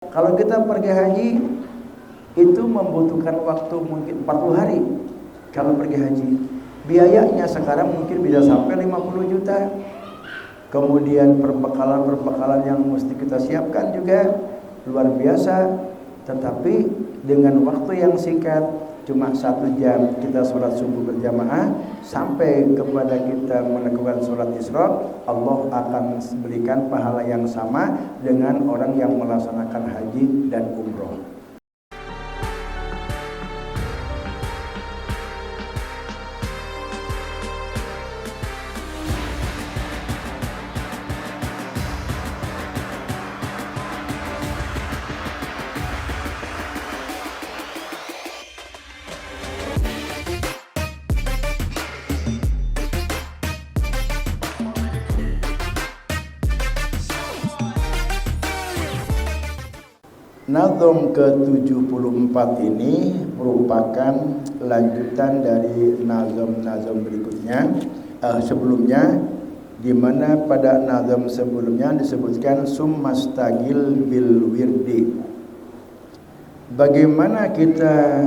Kalau kita pergi haji itu membutuhkan waktu mungkin 40 hari kalau pergi haji. Biayanya sekarang mungkin bisa sampai 50 juta. Kemudian perbekalan yang mesti kita siapkan juga luar biasa. Tetapi dengan waktu yang singkat, cuma 1 jam kita sholat subuh berjamaah, sampai kepada kita melakukan sholat Isra, Allah akan berikan pahala yang sama dengan orang yang melaksanakan haji dan umroh. Nazom ke-74 ini merupakan lanjutan dari nazom-nazom berikutnya. Sebelumnya, di mana pada nazom sebelumnya disebutkan summastagil bil wirdi. Bagaimana kita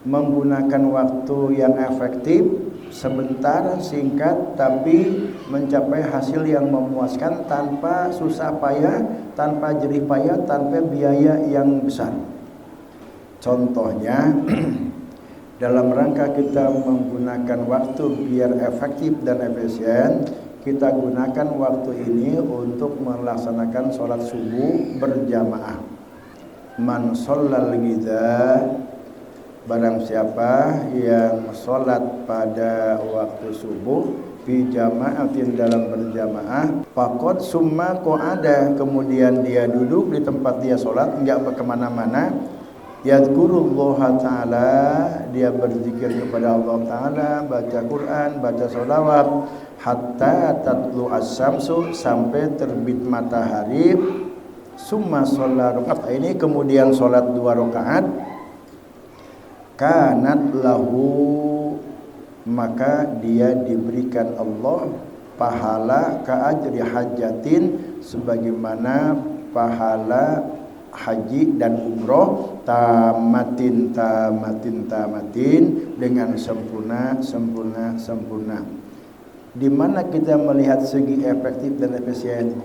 menggunakan waktu yang efektif, sebentar, singkat, tapi mencapai hasil yang memuaskan tanpa susah payah, tanpa jerih payah, tanpa biaya yang besar. Contohnya, dalam rangka kita menggunakan waktu biar efektif dan efisien, kita gunakan waktu ini untuk melaksanakan sholat subuh berjamaah. Man shollal ghidha, barang siapa yang sholat pada waktu subuh fi jama'atin, dalam berjamaah, faqad summa qa'ada, kemudian dia duduk di tempat dia sholat, enggak kemana-mana, yadhkurullaha ta'ala, dia berzikir kepada Allah ta'ala, baca Quran, baca sholawat, hatta tatlu as-samsu, sampai terbit matahari. Summa sholat rakaat, ini kemudian sholat 2 rakaat, kanat lahu, maka dia diberikan Allah pahala ka'ajri hajatin, sebagaimana pahala haji dan umroh, tamatin dengan sempurna. Di mana kita melihat segi efektif dan efisien?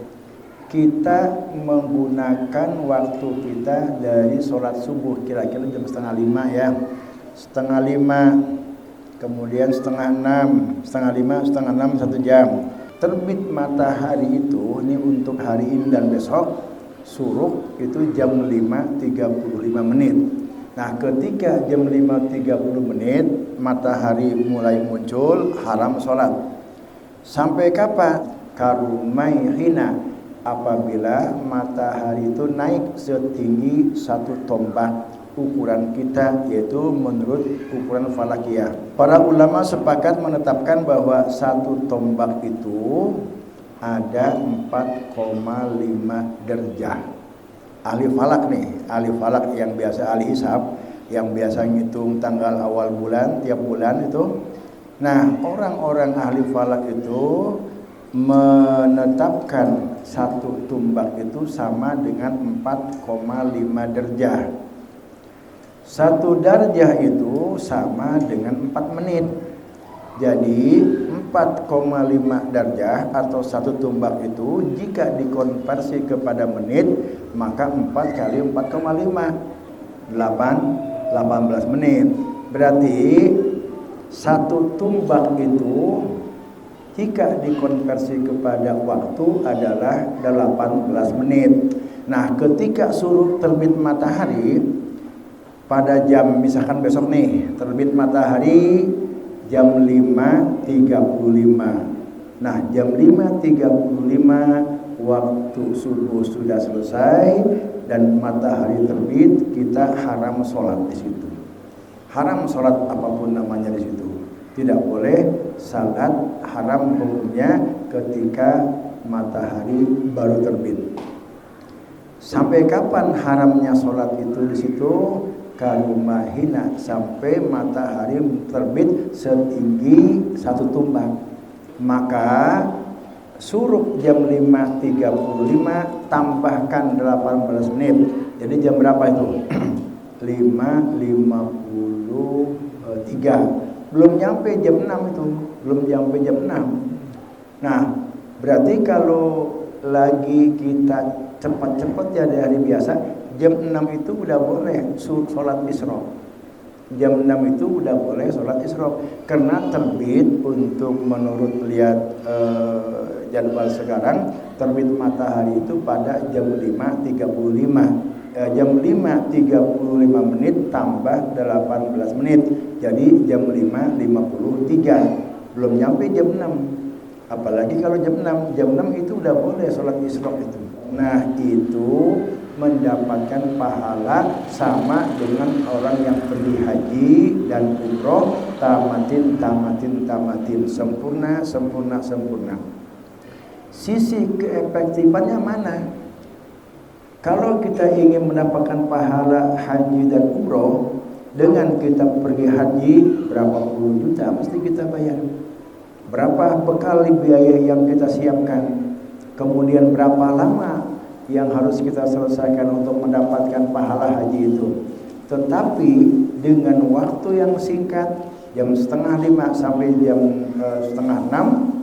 Kita menggunakan waktu kita dari sholat subuh kira-kira jam 4:30 ya, 4:30, kemudian 5:30, 5:30, 1 jam. Terbit matahari itu, ini untuk hari ini dan besok, suruk itu jam 5:35 menit. Nah, ketika jam 5:30 menit matahari mulai muncul, haram sholat. Sampai kapan? Karumaihina, apabila matahari itu naik setinggi 1 tombak ukuran kita, yaitu menurut ukuran falakiyah. Para ulama sepakat menetapkan bahwa 1 tombak itu ada 4,5 derajat. Ahli falak nih, ahli falak yang biasa, ahli hisab yang biasa ngitung tanggal awal bulan tiap bulan itu. Nah, orang-orang ahli falak itu menetapkan 1 tombak itu sama dengan 4,5 derajat. 1 darjah itu sama dengan 4 menit. Jadi 4,5 darjah atau 1 tombak itu jika dikonversi kepada menit, maka 4 kali 4,5 18 menit. Berarti 1 tombak itu jika dikonversi kepada waktu adalah 18 menit. Nah, ketika suruk terbit matahari pada jam, misalkan besok nih terbit matahari jam 5:35. Nah, jam 5:35 waktu subuh sudah selesai dan matahari terbit, kita haram sholat di situ. Haram sholat apapun namanya di situ. Tidak boleh salat, haram hukumnya ketika matahari baru terbit. Sampai kapan haramnya sholat itu di situ? Karumahina, sampai matahari terbit setinggi 1 tombak. Maka Suruk jam 5.35 tambahkan 18 menit. Jadi jam berapa itu? 5.53. Belum nyampe jam 6 itu. Belum nyampe jam 6. Nah, berarti kalau lagi kita cepat-cepat ya dari hari biasa, jam 6 itu udah boleh sholat isyraq. Jam 6 itu udah boleh sholat isyraq. Karena terbit untuk menurut lihat jadwal sekarang, terbit matahari itu pada jam 5.35. Jam 5.35 menit tambah 18 menit. Jadi jam 5.53. Belum nyampe jam 6. Apalagi kalau jam 6. Jam 6 itu udah boleh sholat isyraq itu. Nah, itu mendapatkan pahala sama dengan orang yang pergi haji dan umroh, tamatin, sempurna. Sisi keefektifannya mana? Kalau kita ingin mendapatkan pahala haji dan umroh, dengan kita pergi haji berapa puluh juta mesti kita bayar. Berapa bekal biaya yang kita siapkan, kemudian berapa lama yang harus kita selesaikan untuk mendapatkan pahala haji itu. Tetapi dengan waktu yang singkat, jam 4:30 sampai jam 5:30,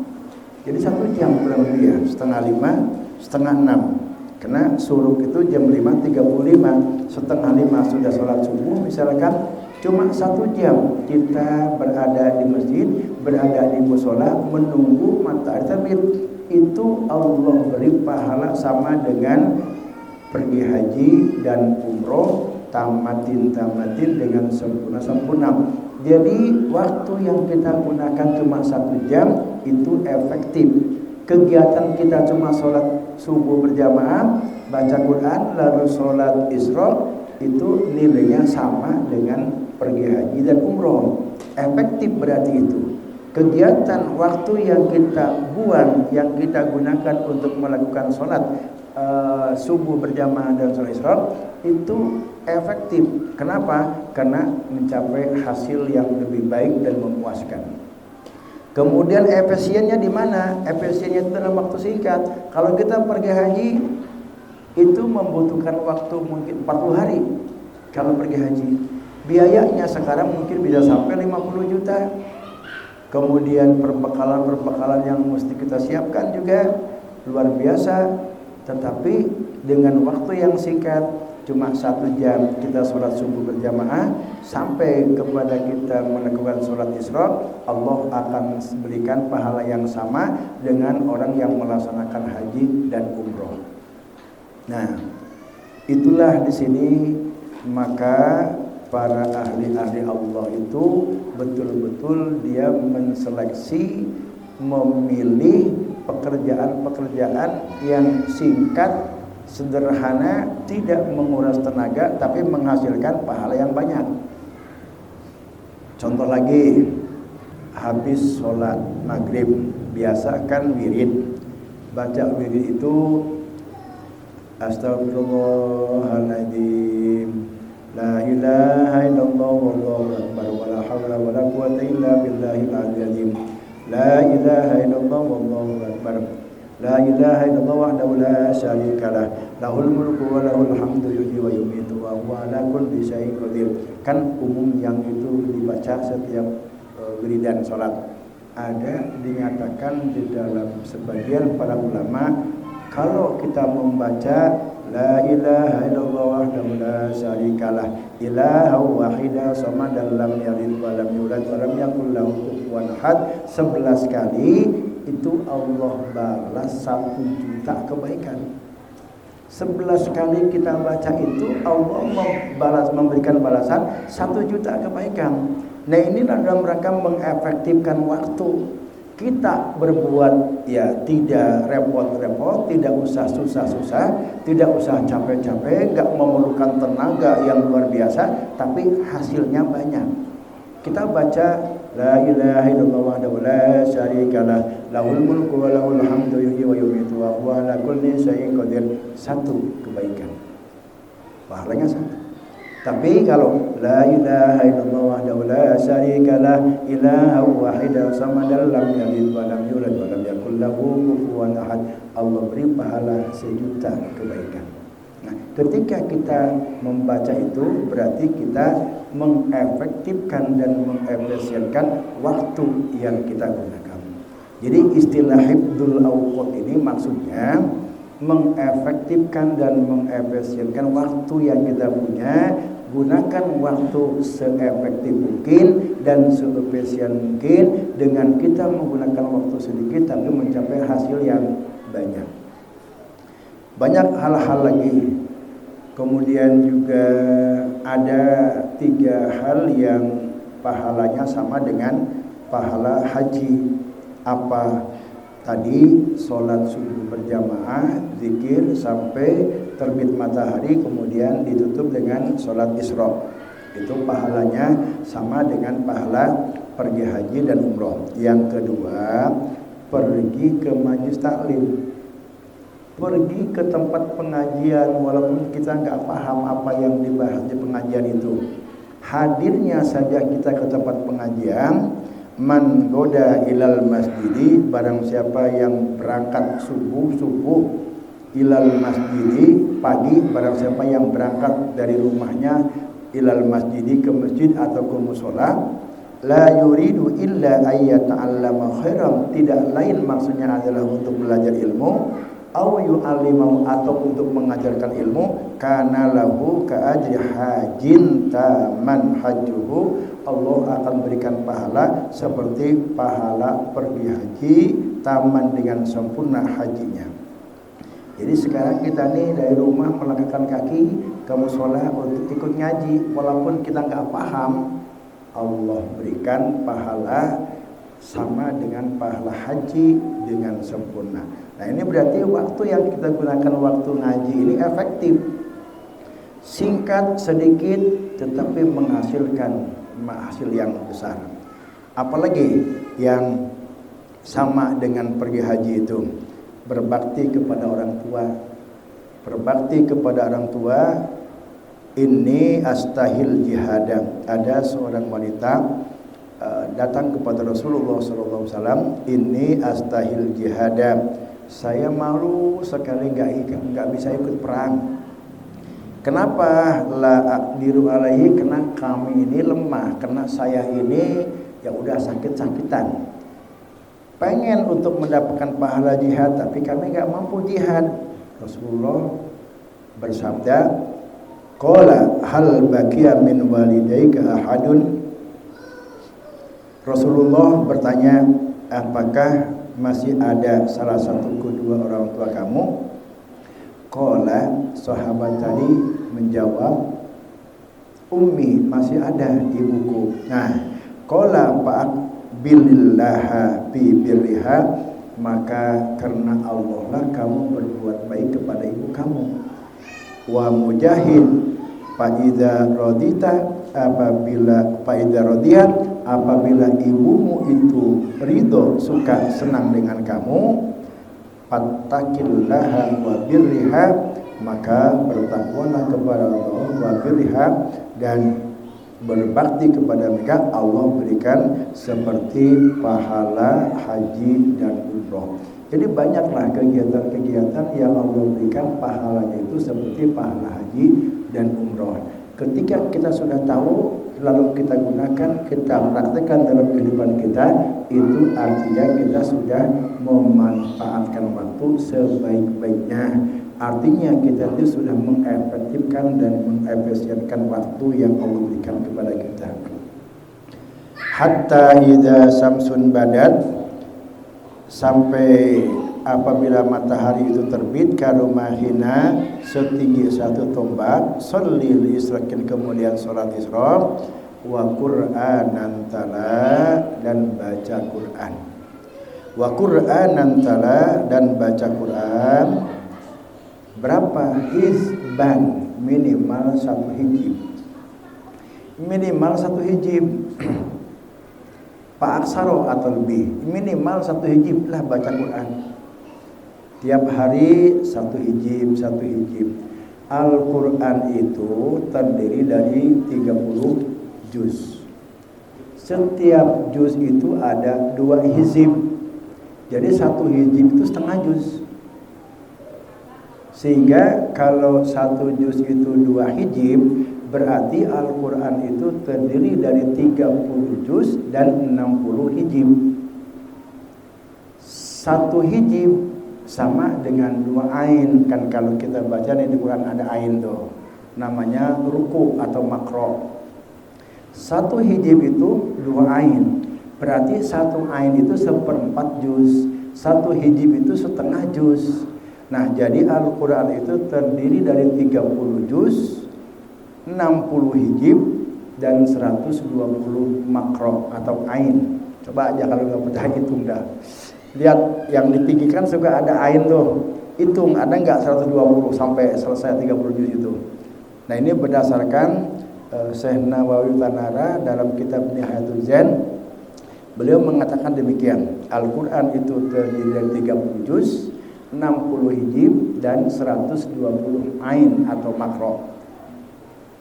jadi 1 jam kurang lebih ya, 4:30, 5:30. Karena suruk itu jam 5.35, 4:30 sudah sholat subuh misalkan, cuma 1 jam kita berada di masjid, berada di mushola menunggu matahari terbit. Itu Allah beri pahala sama dengan pergi haji dan umroh, tamatin dengan sempurna. Jadi waktu yang kita gunakan cuma 1 jam itu efektif. Kegiatan kita cuma sholat subuh berjamaah, baca Quran, lalu sholat isyraq, itu nilainya sama dengan pergi haji dan umroh. Efektif berarti itu. Kegiatan waktu yang kita buang, yang kita gunakan untuk melakukan sholat subuh berjamaah dan sholat isyraq itu efektif. Kenapa? Karena mencapai hasil yang lebih baik dan memuaskan. Kemudian efisiennya di mana? Efisiennya itu dalam waktu singkat. Kalau kita pergi haji itu membutuhkan waktu mungkin 40 hari. Kalau pergi haji, biayanya sekarang mungkin bisa sampai 50 juta. Kemudian perbekalan yang mesti kita siapkan juga luar biasa. Tetapi dengan waktu yang singkat, cuma 1 jam kita sholat subuh berjamaah, sampai kepada kita melakukan sholat isyraq, Allah akan berikan pahala yang sama dengan orang yang melaksanakan haji dan umroh. Nah, itulah di sini maka para ahli-ahli Allah itu betul-betul dia menseleksi, memilih pekerjaan-pekerjaan yang singkat, sederhana, tidak menguras tenaga, tapi menghasilkan pahala yang banyak. Contoh lagi, habis sholat maghrib, biasa kan wirid. Baca wirid itu Astagfirullahaladzim, la ilaha illallah wallahu akbar, wa la hawla wa la quwwata illa billahil aliyyil azim. La ilaha illallah wallahu akbar, la ilaha illallah wahdahu la syarikalah, lahul mulku wa lahul hamdu yuhyi wa yumiitu wa huwa ala kulli syai'in qadir. Kan umum yang itu dibaca setiap wiridan salat. Ada dinyatakan di dalam sebagian para ulama, kalau kita membaca la ilaha illallah wahdahu la syarikalah, ilahu wahidah shamadan lam yalid wa lam yulad wa lam yakul lahu kufuwan ahad 11 kali, itu Allah balas 1 juta kebaikan. 11 kali kita baca itu Allah memberikan balasan 1 juta kebaikan. Nah, ini dalam rangka mengefektifkan waktu. Kita berbuat ya tidak repot-repot, tidak usah susah-susah, tidak usah capek-capek, enggak memerlukan tenaga yang luar biasa, tapi hasilnya banyak. Kita baca la ilaha illallah wahdahu la syarikalah, lahul mulku wa lahul hamdu yuhyi wa yumiitu wa huwa ala kulli syai'in qadir. 1 kebaikan. Pahalanya 1. Tapi kalau la ilaha illallah wahdahu la syarikalah ilahun wahidah samadan lam yalid wa lam yulad wa lam yakul lahu kufuwan ahad, Allah beri pahala 1.000.000 kebaikan. Nah, ketika kita membaca itu berarti kita mengefektifkan dan mengefisienkan waktu yang kita gunakan. Jadi istilah hifdzul awqat ini maksudnya mengefektifkan dan mengefisienkan waktu yang kita punya. Gunakan waktu seefektif mungkin dan seefisien mungkin dengan kita menggunakan waktu sedikit tapi mencapai hasil yang banyak. Banyak hal-hal lagi. Kemudian juga ada 3 hal yang pahalanya sama dengan pahala haji. Apa? Tadi sholat subuh berjamaah, zikir sampai terbit matahari, kemudian ditutup dengan sholat isra. Itu pahalanya sama dengan pahala pergi haji dan umroh. Yang kedua, pergi ke majelis taklim, pergi ke tempat pengajian walaupun kita nggak paham apa yang dibahas di pengajian itu. Hadirnya saja kita ke tempat pengajian. Man goda ilal masjidi, barang siapa yang berangkat subuh ilal masjidi, pagi, barang siapa yang berangkat dari rumahnya ilal masjidi, ke masjid atau ke musola, la yuridu illa ayyata'allama khairan, tidak lain maksudnya adalah untuk belajar ilmu, aw yu'allimahu, atau untuk mengajarkan ilmu, kana lahu ka ajri hajin taman hajjuhu, Allah akan berikan pahala seperti pahala pergi haji taman dengan sempurna hajinya. Jadi sekarang kita nih dari rumah melangkahkan kaki ke mushola untuk ikut ngaji, walaupun kita nggak paham, Allah berikan pahala sama dengan pahala haji dengan sempurna. Nah, ini berarti waktu yang kita gunakan waktu ngaji ini efektif, singkat, sedikit, tetapi menghasilkan hasil yang besar. Apalagi yang sama dengan pergi haji itu, berbakti kepada orang tua. Berbakti kepada orang tua, ini astahil jihada. Ada seorang wanita datang kepada Rasulullah SAW, ini astahil jihada, saya malu sekali nggak bisa ikut perang. Kenapa? La aqdiru alaihi, karena kami ini lemah, karena saya ini ya udah sakit-sakitan. Pengen untuk mendapatkan pahala jihad, tapi kami nggak mampu jihad. Rasulullah bersabda, qala hal baqiya min walidayka ahadun. Rasulullah bertanya, apakah masih ada salah satu kedua orang tua kamu? Qala, sahabat tadi menjawab, ummi, masih ada ibuku. Nah, qala fa'aqbilillaha fi birriha, maka karena Allah lah kamu berbuat baik kepada ibu kamu. Wa mujahid, fa'idha radita, apabila ibumu itu ridho, suka, senang dengan kamu, fattaqillaha wa birriha, maka bertakwalah kepada Allah, wa birriha, dan berbakti kepada mereka, Allah berikan seperti pahala haji dan umroh. Jadi banyaklah kegiatan-kegiatan yang Allah berikan pahalanya itu seperti pahala haji dan umroh. Ketika kita sudah tahu, lalu kita gunakan, kita praktekkan dalam kehidupan kita, itu artinya kita sudah memanfaatkan waktu sebaik-baiknya. Artinya kita itu sudah mengefektifkan dan mengefisienkan waktu yang Allah berikan kepada kita. Hatta idza samsun badat, sampai apabila matahari itu terbit, karumahina, setinggi satu tombak, sholil israkin, kemudian sholat isra, wa qur'anan tala, dan baca Quran. Wa qur'anan tala, dan baca Quran. Berapa hizban? Minimal 1 hizib. Minimal 1 hizib. Pak aksaro atau lebih, minimal 1 hizib lah baca Quran. Tiap hari 1 hizib, 1 hizib. Al-Quran itu terdiri dari 30 juz. Setiap juz itu ada 2 hizib. Jadi 1 hizib itu setengah juz. Sehingga kalau 1 juz itu 2 hizib, berarti Al-Quran itu terdiri dari 30 juz dan 60 hizib. 1 hizib sama dengan 2 ain. Kan kalau kita baca di Quran ada ain tuh, namanya ruku atau makro. 1 hizib itu 2 ain, berarti 1 ain itu 1/4 juz, 1 hizib itu setengah juz. Nah, jadi Al-Quran itu terdiri dari 30 juz, 60 hizib, dan 120 makro atau ain. Coba aja kalau nggak percaya hitung dah. Lihat yang dipikirkan suka ada ain tuh. Hitung ada nggak 120 sampai selesai 30 juz itu. Nah, ini berdasarkan Syekh Nawawi Tanara dalam kitab Nihayatul Zen. Beliau mengatakan demikian. Al-Quran itu terdiri dari 30 juz, 60 hizib, dan 120 ain atau makro.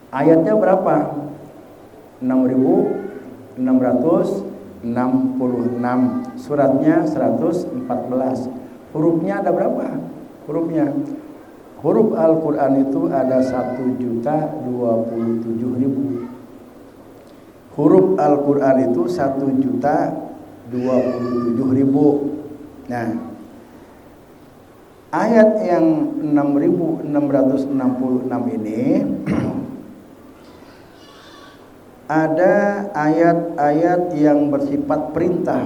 Ayatnya berapa? 6.666. Suratnya 114. Hurufnya ada berapa? Huruf Al-Quran itu ada 1.027.000. Huruf Al-Quran itu 1.027.000. Nah, ayat yang 6.666 ini ada ayat-ayat yang bersifat perintah.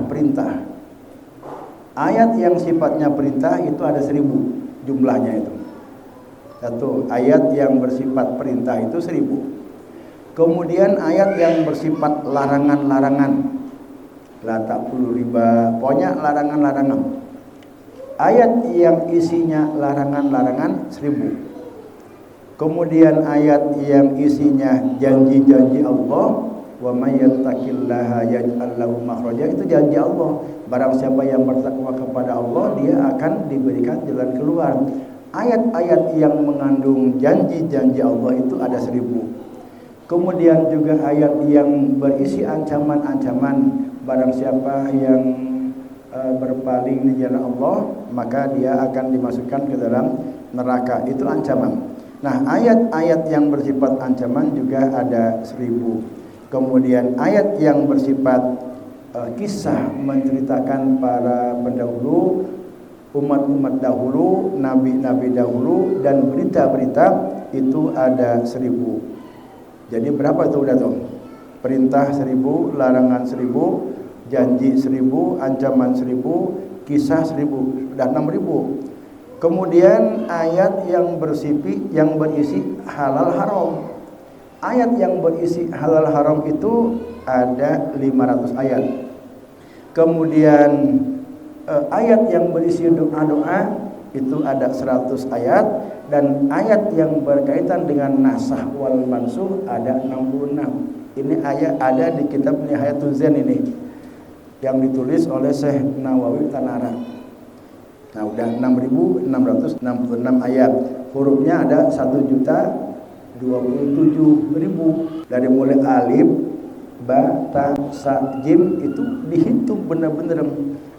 Ayat yang sifatnya perintah itu ada 1.000 jumlahnya itu. Satu ayat yang bersifat perintah itu 1.000. Kemudian ayat yang bersifat larangan-larangan, la ta'kulu riba, pokoknya larangan-larangan. Ayat yang isinya larangan-larangan 1.000. Kemudian ayat yang isinya janji-janji Allah, wa may yattaqillaha yaj'al lahu makhraja, itu janji Allah. Barang siapa yang bertakwa kepada Allah, dia akan diberikan jalan keluar. Ayat-ayat yang mengandung janji-janji Allah itu ada 1.000. Kemudian juga ayat yang berisi ancaman-ancaman, barang siapa yang berpaling di jalan Allah, maka dia akan dimasukkan ke dalam neraka. Itu ancaman. Nah, ayat-ayat yang bersifat ancaman juga ada 1.000. Kemudian ayat yang bersifat kisah, menceritakan para pendahulu, umat-umat dahulu, nabi-nabi dahulu, dan berita-berita itu ada 1.000. Jadi berapa itu udah tuh? Perintah 1.000, larangan 1.000, janji 1.000, ancaman 1.000, kisah 1.000, udah 6.000. Kemudian ayat yang berisi halal haram. Ayat yang berisi halal haram itu ada 500 ayat. Kemudian ayat yang berisi doa-doa itu ada 100 ayat, dan ayat yang berkaitan dengan nasakh wal mansukh ada 66. Ini ayat ada di kitab Nihayatul Zen ini yang ditulis oleh Syekh Nawawi Tanara. Nah, udah 6.666 ayat. Hurufnya ada 1.027.000. Dari mulai alif, ba, ta, sa, jim itu dihitung benar-benar.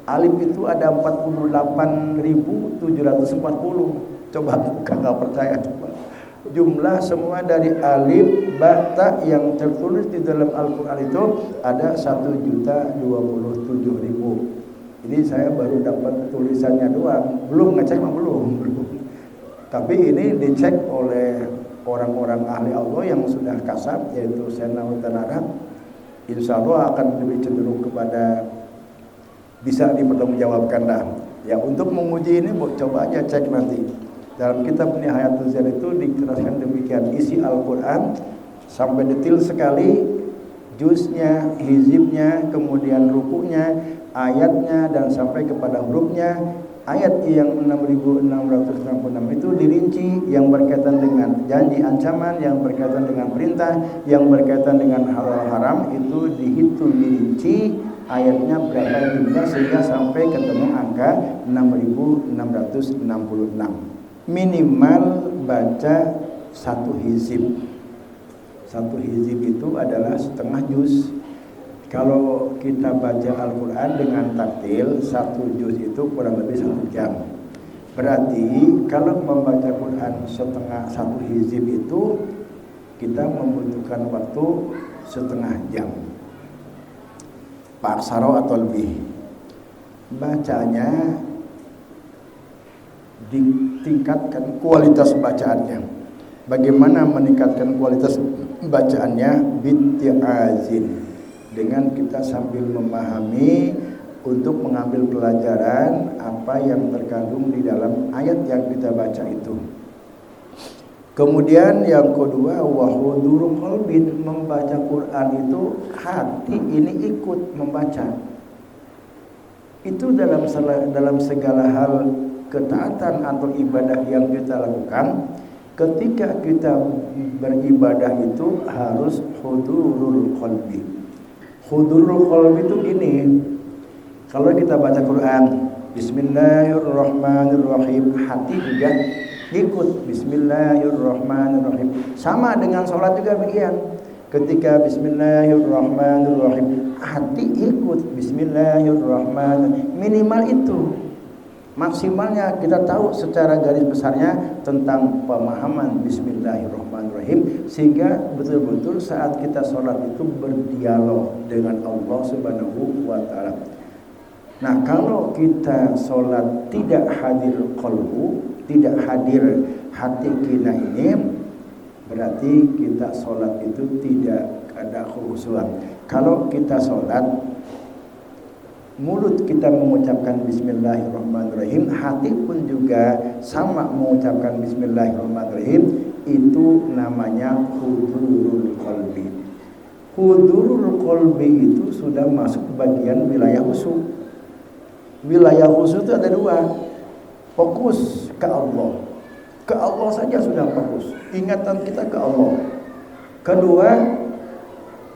Alif itu ada 48.740. Coba nggak percaya coba. Jumlah semua dari alif, ba, ta yang tertulis di dalam Al-Quran itu ada 1.027.000. Ini saya baru dapat tulisannya doang, belum ngecek mah belum. Tapi ini dicek oleh orang-orang ahli Allah yang sudah kasab, yaitu Syekh Nawawi Tanara. Insya Allah akan lebih cenderung kepada bisa dipertanggungjawabkan dah. Ya, untuk menguji ini coba aja cek nanti. Dalam kitab Nihayatul Zen itu diteraskan demikian, isi Al-Quran sampai detail sekali, juznya, hizibnya, kemudian rukunya, ayatnya, dan sampai kepada hurufnya. Ayat yang 6.666 itu dirinci, yang berkaitan dengan janji ancaman, yang berkaitan dengan perintah, yang berkaitan dengan halal haram, itu dihitung dirinci ayatnya berapa jumlah sehingga sampai ketemu angka 6.666. Minimal baca 1 hizib. 1 hizib itu adalah setengah juz. Kalau kita baca Al-Quran dengan taktil, 1 juz itu kurang lebih 1 jam. Berarti kalau membaca Quran setengah 1 hizib itu kita membutuhkan waktu setengah jam. Pak Aksaro atau lebih. Bacanya ditingkatkan kualitas bacaannya. Bagaimana meningkatkan kualitas bacaannya? Bitti'azin, dengan kita sambil memahami untuk mengambil pelajaran apa yang terkandung di dalam ayat yang kita baca itu. Kemudian yang kedua, wahudurul qalbin, membaca Quran itu hati ini ikut membaca. Itu dalam segala hal ketaatan atau ibadah yang kita lakukan. Ketika kita beribadah itu harus hudurul qalbi. Hudurul qalbi itu gini. Kalau kita baca Quran, Bismillahirrahmanirrahim, hati juga ikut Bismillahirrahmanirrahim. Sama dengan sholat juga bagian. Ketika Bismillahirrahmanirrahim, hati ikut Bismillahirrahmanirrahim. Minimal itu. Maksimalnya kita tahu secara garis besarnya tentang pemahaman Bismillahirrahmanirrahim, sehingga betul-betul saat kita sholat itu berdialog dengan Allah Subhanahu wa ta'ala. Nah, kalau kita sholat tidak hadir qalbu, tidak hadir hati kita ini, berarti kita sholat itu tidak ada khusyuan. Kalau kita sholat, mulut kita mengucapkan Bismillahirrahmanirrahim, hati pun juga sama mengucapkan Bismillahirrahmanirrahim, itu namanya hudurul qalbi. Hudurul qalbi itu sudah masuk bagian wilayah khusyuk. Wilayah khusyuk itu ada 2. Fokus ke Allah. Ke Allah saja sudah fokus. Ingatan kita ke Allah. Kedua,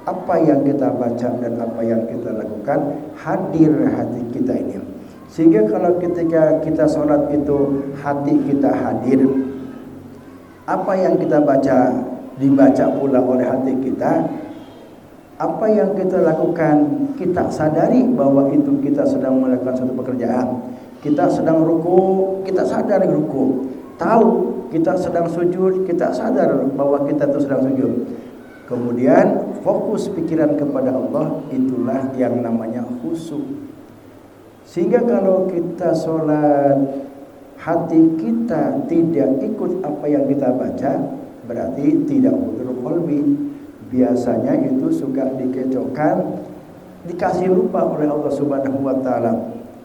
apa yang kita baca dan apa yang kita lakukan hadir hati kita ini. Sehingga kalau ketika kita sholat itu hati kita hadir, apa yang kita baca dibaca pula oleh hati kita. Apa yang kita lakukan kita sadari bahwa itu kita sedang melakukan suatu pekerjaan. Kita sedang ruku, kita sadar ruku. Tahu kita sedang sujud, kita sadar bahwa kita itu sedang sujud. Kemudian fokus pikiran kepada Allah, itulah yang namanya khusyuk. Sehingga kalau kita sholat hati kita tidak ikut apa yang kita baca, berarti tidak hudurul qalbi. Biasanya itu suka dikecohkan, dikasih lupa oleh Allah Subhanahu wa ta'ala.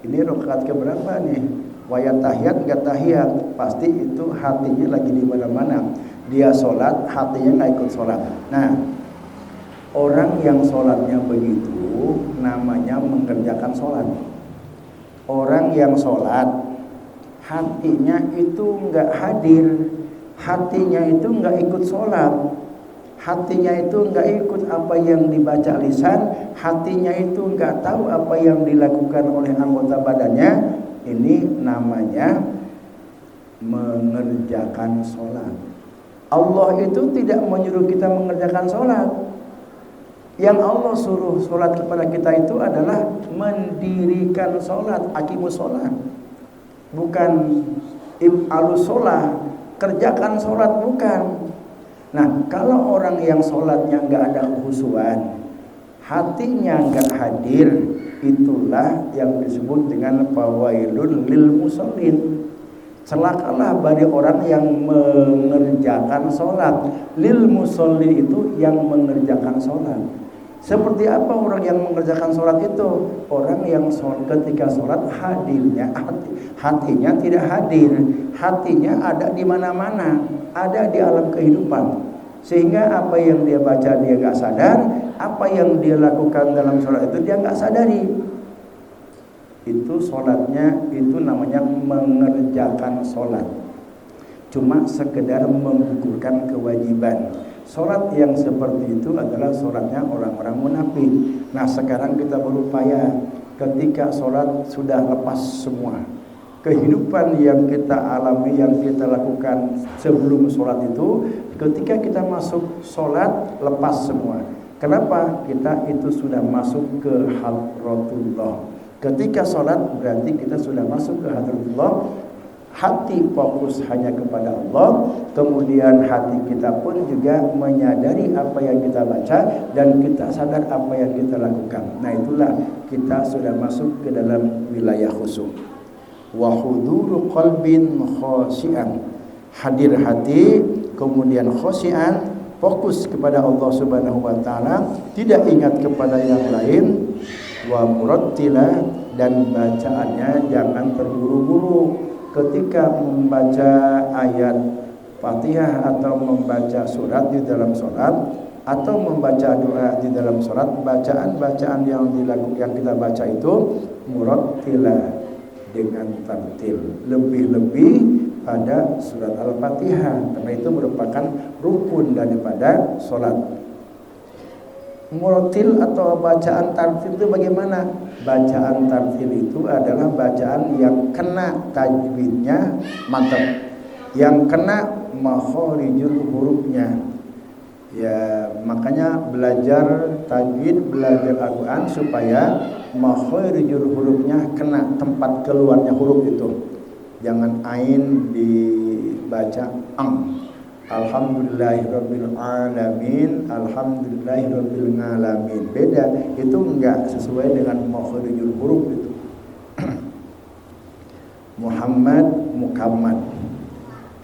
Ini rakaat keberapa nih? Wayat tahiyat enggak tahiyat, pasti itu hatinya lagi di mana-mana. Dia sholat, hatinya nggak ikut sholat. Nah, orang yang sholatnya begitu namanya mengerjakan sholat. Orang yang sholat hatinya itu nggak hadir, hatinya itu nggak ikut sholat, hatinya itu nggak ikut apa yang dibaca lisan, hatinya itu nggak tahu apa yang dilakukan oleh anggota badannya. Ini namanya mengerjakan sholat. Allah itu tidak menyuruh kita mengerjakan sholat. Yang Allah suruh sholat kepada kita itu adalah mendirikan sholat, aqimus sholat. Bukan if'alus sholat, kerjakan sholat, bukan. Nah, kalau orang yang sholatnya nggak ada khusyuan, hatinya nggak hadir, itulah yang disebut dengan fawailun lil musallin. Celakalah bagi orang yang mengerjakan sholat. Lil musallin itu yang mengerjakan sholat. Seperti apa orang yang mengerjakan sholat itu? Orang yang ketika sholat hadirnya hatinya tidak hadir, hatinya ada di mana-mana, ada di alam kehidupan. Sehingga apa yang dia baca dia nggak sadar, apa yang dia lakukan dalam sholat itu dia nggak sadari. Itu sholatnya itu namanya mengerjakan sholat. Cuma sekedar menggugurkan kewajiban. Sholat yang seperti itu adalah sholatnya orang-orang munafik. Nah, sekarang kita berupaya ketika sholat sudah lepas semua, kehidupan yang kita alami, yang kita lakukan sebelum sholat itu, ketika kita masuk sholat lepas semua. Kenapa? Kita itu sudah masuk ke hadratullah. Ketika sholat berarti kita sudah masuk ke hadratullah. Hati fokus hanya kepada Allah, kemudian hati kita pun juga menyadari apa yang kita baca dan kita sadar apa yang kita lakukan. Nah, itulah kita sudah masuk ke dalam wilayah khusyuk. Wa huduru qalbin khashian, hadir hati kemudian khashian, fokus kepada Allah Subhanahu wa taala, tidak ingat kepada yang lain. Wa murattila, dan bacaannya jangan terburu-buru. Ketika membaca ayat Fatihah atau membaca surat di dalam sholat atau membaca doa di dalam sholat, bacaan-bacaan yang kita baca itu murattila, dengan tartil, lebih-lebih pada surat Al-Fatihah, karena itu merupakan rukun daripada sholat. Murattil atau bacaan tartil itu bagaimana? Bacaan tartil itu adalah bacaan yang kena tajwidnya mantap, yang kena makharijul hurufnya. Ya, makanya belajar tajwid, belajar Al-Quran supaya makharijul hurufnya kena tempat keluarnya huruf itu. Jangan ain dibaca ang. Alhamdulillahirabbil alamin, alhamdulillahirabbil alamin. Beda, itu enggak sesuai dengan makharijul huruf itu. Muhammad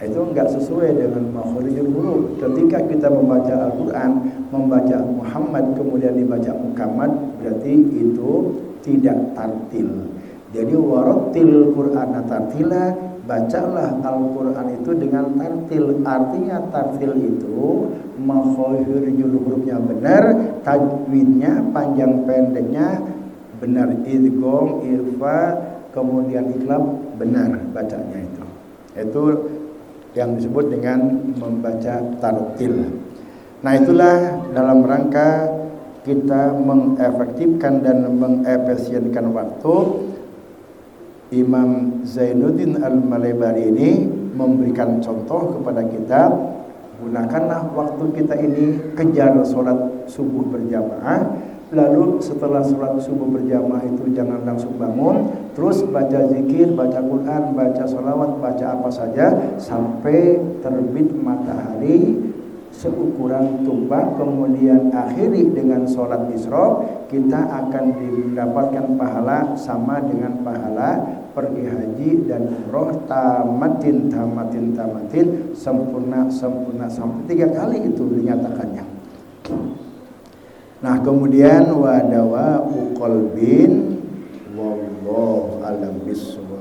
itu enggak sesuai dengan makharijul huruf. Ketika kita membaca Al-Qur'an, membaca Muhammad kemudian dibaca Muhammad, berarti itu tidak tartil. Jadi warattil Qur'ana tartila, bacalah Al-Quran itu dengan tartil. Artinya tartil itu makharijul hurufnya benar, tajwidnya, panjang pendeknya benar, idgham, irfa, kemudian iqlab benar bacanya itu. Itu yang disebut dengan membaca tartil. Nah, itulah dalam rangka kita mengefektifkan dan mengefisienkan waktu. Imam Zainuddin Al-Malebari ini memberikan contoh kepada kita, gunakanlah waktu kita ini, kejar sholat subuh berjamaah, lalu setelah sholat subuh berjamaah itu jangan langsung bangun, terus baca zikir, baca Quran, baca sholawat, baca apa saja sampai terbit matahari seukuran tumpah, kemudian akhiri dengan sholat isyraq. Kita akan mendapatkan pahala sama dengan pahala pergi haji dan umroh, tamatin sempurna sampai 3 kali itu dinyatakannya. Nah, kemudian wadawa qalbin wallahu a'lam bissawab.